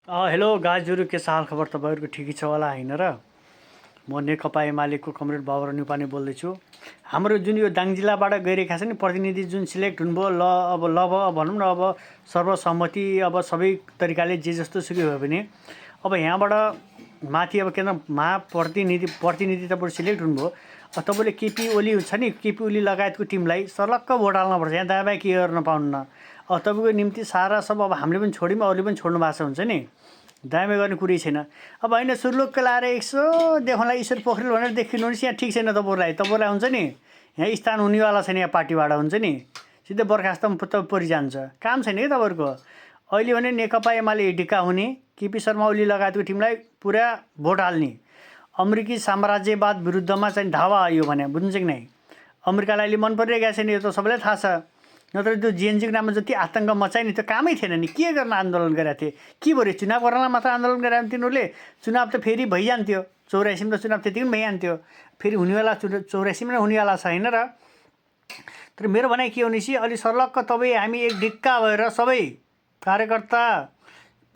Hello गाईहरू, के छ हाल खबर? तपाईँहरूको ठिकै छ होला होइन र? म नेकपा एमालेको कमरेड बाबर न्युपाने बोल्दैछु। हाम्रो जुन यो दाङ जिल्लाबाट गइरहेका छ नि प्रतिनिधि जुन सिलेक्ट हुनुभयो, ल भनौँ न, अब सर्वसम्मति अब सबै तरिकाले जे जस्तो सुकै भयो भने अब यहाँबाट माथि अब केन्द्र प्रतिनिधि तपाईँहरू सिलेक्ट हुनुभयो। तपाईँले केपी ओली हुन्छ नि, केपी ओली लगायतको टिमलाई सर्लक्क भोट हाल्नुपर्छ। यहाँ दायाँ बायाँ के गर्न पाउन्न। तपाईँको निम्ति सारा सब अब हामीले पनि छोड्यौँ, अरूले पनि छोड्नु भएको छ हुन्छ नि, दायाँ गर्ने कुरै छैन। अब होइन सुर्लुक्क लाएर यसो देखाउँला ईश्वर पोखरेल भनेर देखिनुहोस्, यहाँ ठिक छैन तपाईँहरूलाई हुन्छ नि, यहाँ स्थान हुनेवाला छैन, यहाँ पार्टीबाट हुन्छ नि, सिधै बर्खास्त परिजान्छ। काम छैन कि तपाईँहरूको। अहिले भने नेकपा एमाले ढिक्का हुने, केपी शर्मा ओली लगायतको टिमलाई पुरा भोट हाल्ने, अमेरिकी साम्राज्यवाद विरुद्धमा चाहिँ धावा आयो भने बुझ्नुहुन्छ कि नै? अमेरिकालाई अहिले मन परिरहेको छैन, यो त सबैलाई थाहा छ। नत्र त्यो जिएनजीको नाममा जति आतङ्क मचायो नि, त्यो कामै थिएन नि। के गर्न आन्दोलन गरेका थिए? के भयो? चुनाव गर्नलाई मात्र आन्दोलन गरे तिनीहरूले। चुनाव त फेरि भइजान्थ्यो, 84मा त चुनाव त्यति पनि भइजान्थ्यो। फेरि हुनेवाला 84मा नै हुनेवाला छ होइन र? तर मेरो भनाइ के भनेपछि अलि सर्लक्क तपाईँ हामी एक ढिक्का भएर सबै कार्यकर्ता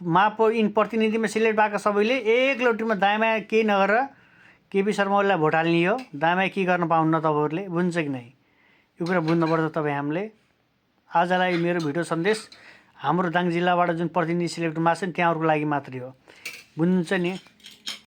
प्रतिनिधिमा सिलेक्ट भएको सबैले एक लौटीमा दायाँमा केही नगरेर केपी शर्मा ओलीलाई भोट हाल्ने हो। दायाँमा के गर्न पाउन्न तपाईँहरूले, बुझ्छ कि नै? यो कुरा बुझ्नुपर्छ तपाईँ हामीले। आजलाई मेरो भिडियो सन्देश हाम्रो दाङ जिल्लाबाट जुन प्रतिनिधि सिलेक्ट भएको छ नि त्यहाँहरूको लागि मात्रै हो, बुझ्नुहुन्छ नि?